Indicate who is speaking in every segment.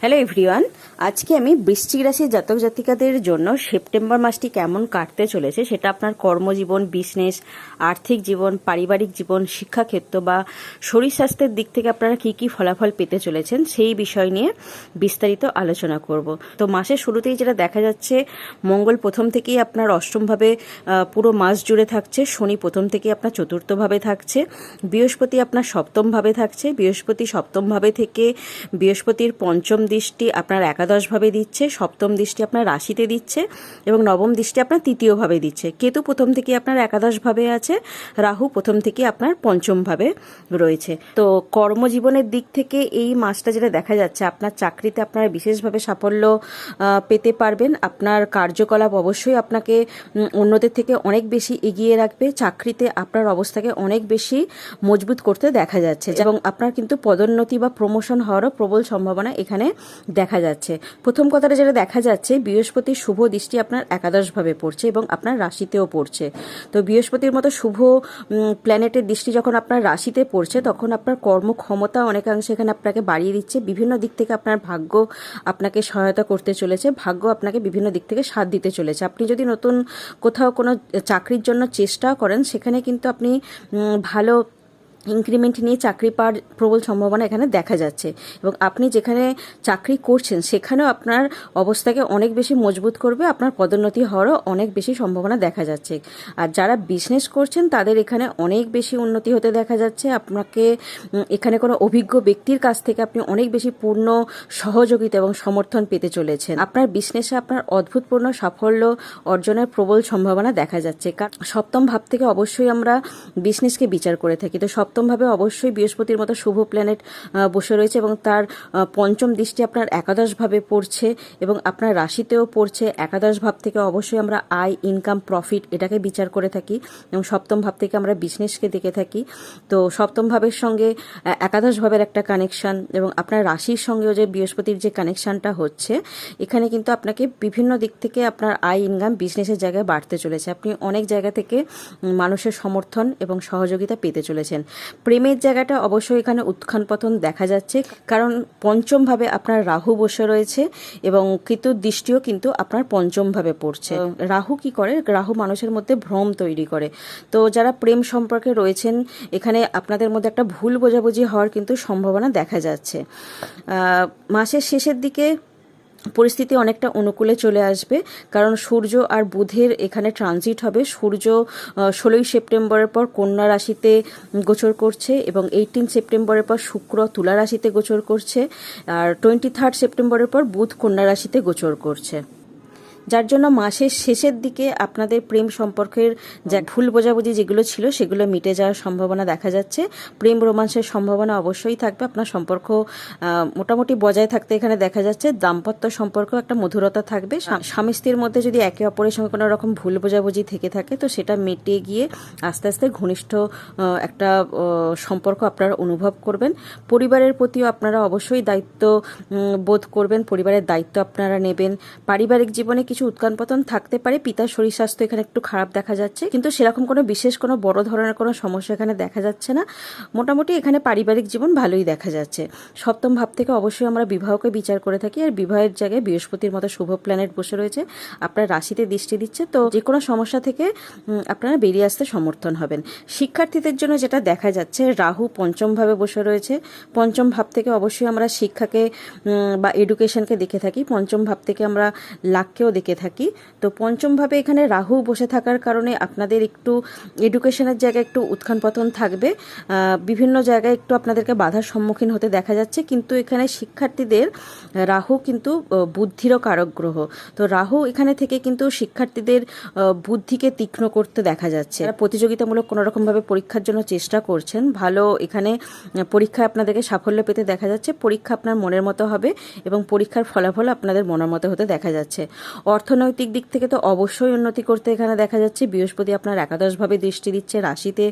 Speaker 1: Hello everyone, আজকে আমি বৃশ্চিক রাশির জাতক জাতিকাদের জন্য সেপ্টেম্বর মাসটি কেমন কাটতে চলেছে সেটা আপনার কর্মজীবন, বিজনেস, আর্থিক জীবন, পারিবারিক জীবন, শিক্ষাক্ষেত্র বা শরীর স্বাস্থ্যের দিক থেকে আপনারা কি কি ফলাফল পেতে চলেছেন সেই বিষয় নিয়ে বিস্তারিত আলোচনা করব। তো মাসের শুরুতেই যেটা দেখা যাচ্ছে, মঙ্গল প্রথম থেকেই আপনার অষ্টমভাবে পুরো মাস জুড়ে থাকছে, শনি প্রথম থেকেই আপনার চতুর্থভাবে থাকছে, বৃহস্পতি আপনার সপ্তমভাবে থাকছে। বৃহস্পতি সপ্তমভাবে থেকে বৃহস্পতির পঞ্চম দৃষ্টি আপনার একাদশভাবে দিচ্ছে, সপ্তম দৃষ্টি আপনার রাশিতে দিচ্ছে এবং নবম দৃষ্টি আপনার তৃতীয়ভাবে দিচ্ছে। কেতু প্রথম থেকে আপনার একাদশভাবে আছে, রাহু প্রথম থেকে আপনার পঞ্চমভাবে রয়েছে। তো কর্মজীবনের দিক থেকে এই মাসটা যেটা দেখা যাচ্ছে, আপনার চাকরিতে আপনারা বিশেষভাবে সাফল্য পেতে পারবেন। আপনার কার্যকলাপ অবশ্যই আপনাকে অন্যদের থেকে অনেক বেশি এগিয়ে রাখবে। চাকরিতে আপনার অবস্থাকে অনেক বেশি মজবুত করতে দেখা যাচ্ছে এবং আপনার কিন্তু পদোন্নতি বা প্রমোশন হওয়ারও প্রবল সম্ভাবনা এখানে দেখা যাচ্ছে। প্রথম কথাটা যেটা দেখা যাচ্ছে, বৃহস্পতির শুভ দৃষ্টি আপনার একাদশভাবে পড়ছে এবং আপনার রাশিতেও পড়ছে। তো বৃহস্পতির মতো শুভ প্ল্যানেটের দৃষ্টি যখন আপনার রাশিতে পড়ছে, তখন আপনার কর্মক্ষমতা অনেকাংশে এখানে আপনাকে বাড়িয়ে দিচ্ছে। বিভিন্ন দিক থেকে আপনার ভাগ্য আপনাকে সহায়তা করতে চলেছে, ভাগ্য আপনাকে বিভিন্ন দিক থেকে সাথ দিতে চলেছে। আপনি যদি নতুন কোথাও কোনো চাকরির জন্য চেষ্টাও করেন, সেখানে কিন্তু আপনি ভালো ইনক্রিমেন্ট নিয়ে চাকরি পাওয়ার প্রবল সম্ভাবনা এখানে দেখা যাচ্ছে এবং আপনি যেখানে চাকরি করছেন সেখানেও আপনার অবস্থাকে অনেক বেশি মজবুত করবে, আপনার পদোন্নতি হওয়ারও অনেক বেশি সম্ভাবনা দেখা যাচ্ছে। আর যারা বিজনেস করছেন তাদের এখানে অনেক বেশি উন্নতি হতে দেখা যাচ্ছে। আপনাকে এখানে কোনো অভিজ্ঞ ব্যক্তির কাছ থেকে আপনি অনেক বেশি পূর্ণ সহযোগিতা এবং সমর্থন পেতে চলেছেন। আপনার বিজনেসে আপনার অদ্ভুতপূর্ণ সাফল্য অর্জনের প্রবল সম্ভাবনা দেখা যাচ্ছে। কারণ সপ্তম ভাব থেকে অবশ্যই আমরা বিজনেসকে বিচার করে থাকি। তো সপ্তমভাবে অবশ্যই বৃহস্পতির মতো শুভ প্ল্যানেট বসে রয়েছে এবং তার পঞ্চম দৃষ্টি আপনার একাদশভাবে পড়ছে এবং আপনার রাশিতেও পড়ছে। একাদশ ভাব থেকে অবশ্যই আমরা আয়, ইনকাম, প্রফিট এটাকে বিচার করে থাকি এবং সপ্তম ভাব থেকে আমরা বিজনেসকে দেখে থাকি। তো সপ্তম ভাবের সঙ্গে একাদশ ভাবের একটা কানেকশন এবং আপনার রাশির সঙ্গেও যে বৃহস্পতির যে কানেকশনটা হচ্ছে, এখানে কিন্তু আপনাকে বিভিন্ন দিক থেকে আপনার আয়, ইনকাম, বিজনেসের জায়গায় বাড়তে চলেছে। আপনি অনেক জায়গা থেকে মানুষের সমর্থন এবং সহযোগিতা পেতে চলেছেন। প্রেমের জায়গাটা অবশ্যই এখানে উত্থান পতন দেখা যাচ্ছে, কারণ পঞ্চম ভাবে আপনার রাহু বসে রয়েছে এবং কেতুর দৃষ্টিও কিন্তু আপনার পঞ্চম ভাবে পড়ছে। রাহু কি করে? রাহু মানুষের মধ্যে ভ্রম তৈরি করে। তো যারা প্রেম সম্পর্কে রয়েছেন, এখানে আপনাদের মধ্যে একটা ভুল বোঝাবুঝি হওয়ার কিন্তু সম্ভাবনা দেখা যাচ্ছে। মাসের শেষের দিকে পরিস্থিতি অনেকটা অনুকূলে চলে আসবে, কারণ সূর্য আর বুধের এখানে ট্রানজিট হবে। সূর্য 16ই সেপ্টেম্বরের পর কন্যা রাশিতে গোচর করছে এবং 18 সেপ্টেম্বরের পর শুক্র তুলা রাশিতে গোচর করছে, আর 23 সেপ্টেম্বরের পর বুধ কন্যা রাশিতে গোচর করছে। যার জন্য মাসের শেষের দিকে আপনাদের প্রেম সম্পর্কের যা ভুল বোঝাবুঝি যেগুলো ছিল সেগুলো মিটে যাওয়ার সম্ভাবনা দেখা যাচ্ছে। প্রেম রোমান্সের সম্ভাবনা অবশ্যই থাকবে। আপনার সম্পর্ক মোটামুটি বজায় থাকতে এখানে দেখা যাচ্ছে। দাম্পত্য সম্পর্ক একটা মধুরতা থাকবে। স্বামী স্ত্রীর মধ্যে যদি একে অপরের সঙ্গে কোনো রকম ভুল বোঝাবুঝি থেকে থাকে, তো সেটা মিটে গিয়ে আস্তে আস্তে ঘনিষ্ঠ একটা সম্পর্ক আপনারা অনুভব করবেন। পরিবারের প্রতিও আপনারা অবশ্যই দায়িত্ব বোধ করবেন, পরিবারের দায়িত্ব আপনারা নেবেন। পারিবারিক জীবনে কিছু উৎকান পতন থাকতে পারে, পিতার শরীর স্বাস্থ্য এখানে একটু খারাপ দেখা যাচ্ছে, কিন্তু সেরকম কোনো বিশেষ কোনো বড় ধরনের কোনো সমস্যা এখানে দেখা যাচ্ছে না। মোটামুটি এখানে পারিবারিক জীবন ভালোই দেখা যাচ্ছে। সপ্তম ভাব থেকে অবশ্যই আমরা বিবাহকে বিচার করে থাকি, আর বিবাহের জায়গায় বৃহস্পতির মতো শুভ প্ল্যানেট বসে রয়েছে, আপনার রাশিতে দৃষ্টি দিচ্ছে। তো যে কোনো সমস্যা থেকে আপনারা বেরিয়ে আসতে সমর্থন হবেন। শিক্ষার্থীদের জন্য যেটা দেখা যাচ্ছে, রাহু পঞ্চম ভাবে বসে রয়েছে। পঞ্চম ভাব থেকে অবশ্যই আমরা শিক্ষাকে বা এডুকেশনকে দেখে থাকি, পঞ্চম ভাব থেকে আমরা লাককেও দেখে থাকি। তো পঞ্চম ভাবে এখানে রাহু বসে থাকার কারণে আপনাদের একটু এডুকেশনের জায়গায় একটু উত্থান পতন থাকবে, বিভিন্ন জায়গায় একটু আপনাদেরকে বাধার সম্মুখীন হতে দেখা যাচ্ছে। কিন্তু এখানে শিক্ষার্থীদের রাহু কিন্তু বুদ্ধিরও কারক গ্রহ। তো রাহু এখানে থেকে কিন্তু শিক্ষার্থীদের বুদ্ধিকে তীক্ষ্ণ করতে দেখা যাচ্ছে। প্রতিযোগিতামূলক কোনো রকমভাবে পরীক্ষার জন্য চেষ্টা করছেন, ভালো এখানে পরীক্ষায় আপনাদেরকে সাফল্য পেতে দেখা যাচ্ছে। পরীক্ষা আপনার মনের মতো হবে এবং পরীক্ষার ফলাফল আপনাদের মনের মতো হতে দেখা যাচ্ছে। অর্থনৈতিক দিক থেকে তো অবশ্যই উন্নতি করতে এখানে দেখা যাচ্ছে। বৃহস্পতি আপনার একাদশভাবে দৃষ্টি দিচ্ছে, রাশিতে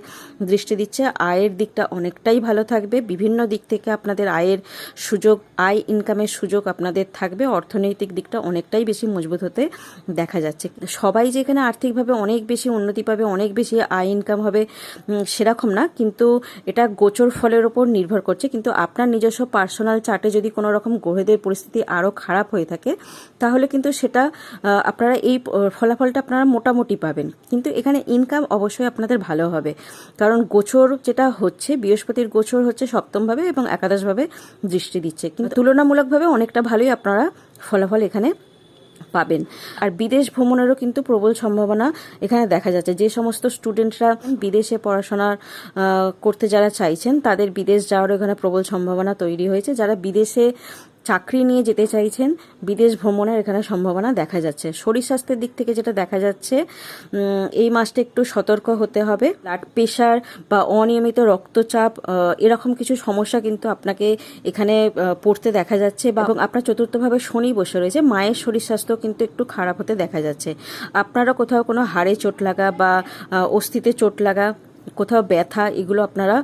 Speaker 1: দৃষ্টি দিচ্ছে। আয়ের দিকটা অনেকটাই ভালো থাকবে, বিভিন্ন দিক থেকে আপনাদের আয়ের সুযোগ, আয় ইনকামের সুযোগ আপনাদের থাকবে। অর্থনৈতিক দিকটা অনেকটাই বেশি মজবুত হতে দেখা যাচ্ছে। সবাই যে এখানে আর্থিকভাবে অনেক বেশি উন্নতি পাবে, অনেক বেশি আয় ইনকাম হবে সেরকম না, কিন্তু এটা গোচর ফলের ওপর নির্ভর করছে। কিন্তু আপনার নিজস্ব পার্সোনাল চার্টে যদি কোনো রকম গ্রহদের পরিস্থিতি আরও খারাপ হয়ে থাকে তাহলে কিন্তু সেটা আপনারা এই ফলাফলটা আপনারা মোটামুটি পাবেন। কিন্তু এখানে ইনকাম অবশ্যই আপনাদের ভালো হবে, কারণ গোচর যেটা হচ্ছে, বৃহস্পতির গোচর হচ্ছে সপ্তমভাবে এবং একাদশভাবে দৃষ্টি দিচ্ছে, কিন্তু তুলনামূলকভাবে অনেকটা ভালোই আপনারা ফলাফল এখানে পাবেন। আর বিদেশ ভ্রমণেরও কিন্তু প্রবল সম্ভাবনা এখানে দেখা যাচ্ছে। যে সমস্ত স্টুডেন্টরা বিদেশে পড়াশোনা করতে যারা চাইছেন তাদের বিদেশ যাওয়ারও এখানে প্রবল সম্ভাবনা তৈরি হয়েছে। যারা বিদেশে চাকরি নিয়ে যেতে চাইছেন, বিদেশ ভ্রমণের এখানে সম্ভাবনা দেখা যাচ্ছে। শরীর স্বাস্থ্যের দিক থেকে যেটা দেখা যাচ্ছে, এই মাসটা একটু সতর্ক হতে হবে। ব্লাড প্রেশার বা অনিয়মিত রক্তচাপ এরকম কিছু সমস্যা কিন্তু আপনাকে এখানে পড়তে দেখা যাচ্ছে। এবং আপনার চতুর্থভাবে শনি বসে রয়েছে, মায়ের শরীর স্বাস্থ্য কিন্তু একটু খারাপ হতে দেখা যাচ্ছে। আপনারা কোথাও কোনো হাড়ে চোট লাগা বা অস্থিতে চোট লাগা, কোথাও ব্যথা, এগুলো আপনারা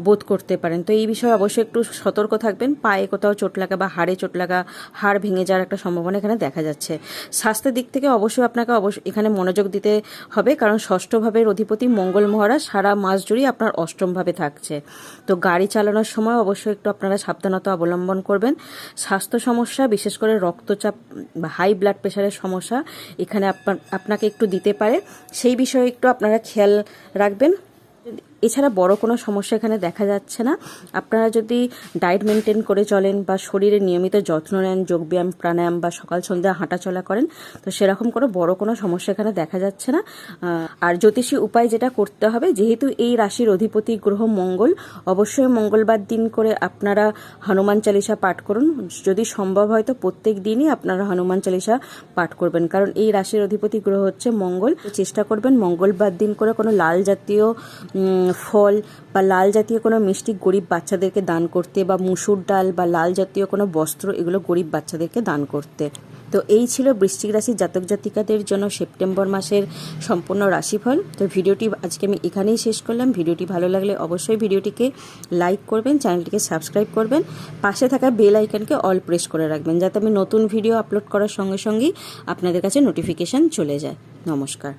Speaker 1: বোধ করতে পারেন। তো এই বিষয়ে অবশ্যই একটু সতর্ক থাকবেন। পায়ে কোথাও চোট লাগা বা হাড়ে চোট লাগা, হাড় ভেঙে যাওয়ার একটা সম্ভাবনা এখানে দেখা যাচ্ছে। স্বাস্থ্যের দিক থেকে অবশ্যই আপনাকে এখানে মনোযোগ দিতে হবে, কারণ ষষ্ঠভাবের অধিপতি মঙ্গল মহারাজ সারা মাস জুড়েই আপনার অষ্টমভাবে থাকছে। তো গাড়ি চালানোর সময় অবশ্যই একটু আপনারা সাবধানতা অবলম্বন করবেন। স্বাস্থ্য সমস্যা, বিশেষ করে রক্তচাপ বা হাই ব্লাড প্রেশারের সমস্যা এখানে আপনাকে একটু দিতে পারে, সেই বিষয়ে একটু আপনারা খেয়াল রাখবেন। এছাড়া বড় কোনো সমস্যা এখানে দেখা যাচ্ছে না। আপনারা যদি ডায়েট মেনটেন করে চলেন বা শরীরের নিয়মিত যত্ন নেন, যোগব্যায়াম, প্রাণায়াম বা সকাল সন্ধ্যা হাঁটাচলা করেন, তো সেরকম কোনো বড় কোনো সমস্যা এখানে দেখা যাচ্ছে না। আর জ্যোতিষী উপায় যেটা করতে হবে, যেহেতু এই রাশির অধিপতি গ্রহ মঙ্গল, অবশ্যই মঙ্গলবার দিন করে আপনারা হনুমান চালিসা পাঠ করুন। যদি সম্ভব হয় তো প্রত্যেক দিনই আপনারা হনুমান চালিসা পাঠ করবেন, কারণ এই রাশির অধিপতি গ্রহ হচ্ছে মঙ্গল। চেষ্টা করবেন মঙ্গলবার দিন করে কোনো লাল জাতীয় ফল বা লাল জাতীয় কোনো মিষ্টি গরিব বাচ্চাদেরকে দান করতে, বা মুসুর ডাল বা লাল জাতীয় কোনো বস্ত্র, এগুলো গরিব বাচ্চাদেরকে দান করতে। তো এই ছিল বৃশ্চিক রাশির জাতক জাতিকাদের জন্য সেপ্টেম্বর মাসের সম্পূর্ণ রাশিফল। তো ভিডিওটি আজকে আমি এখানেই শেষ করলাম। ভিডিওটি ভালো লাগলে অবশ্যই ভিডিওটিকে লাইক করবেন, চ্যানেলটিকে সাবস্ক্রাইব করবেন, পাশে থাকা বেল আইকনকে অল প্রেস করে রাখবেন, যাতে আমি নতুন ভিডিও আপলোড করার সঙ্গে সঙ্গেই আপনাদের কাছে নোটিফিকেশান চলে যায়। নমস্কার।